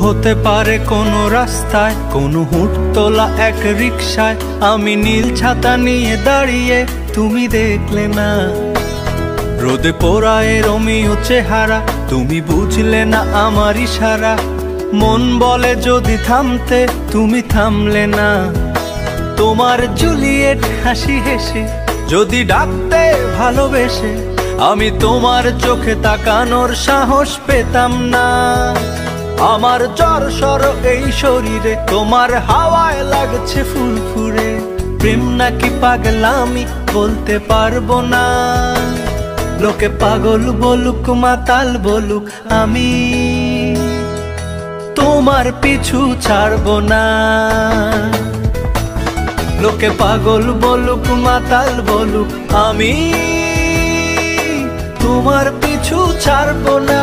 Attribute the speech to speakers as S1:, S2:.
S1: হতে পারে কোনো রাস্তায়, কোনো হুটতোলা এক রিকশায় আমি নীল ছাতা নিয়ে দাঁড়িয়ে, তুমি দেখলে না। রোদে পোড়ায় রোমিও চেহারা, তুমি বুঝলে না আমার ইশারা। মন বলে যদি থামতে, তুমি থামলে না। তোমার জুলিয়েট হাসি হেসে যদি ডাকতে ভালোবেসে, আমি তোমার চোখে তাকানোর সাহস পেতাম না। আমার জ্বর সর এই শরীরে, তোমার হাওয়ায় লাগছে ফুরফুরে। প্রেম নাকি পাগলামি বলতে পারবো না। লোকে পাগল বলুক মাতাল বলুক, আমি তোমার পিছু ছাড়বো না। লোকে পাগল বলুক মাতাল বলুক, আমি তোমার পিছু ছাড়বো না।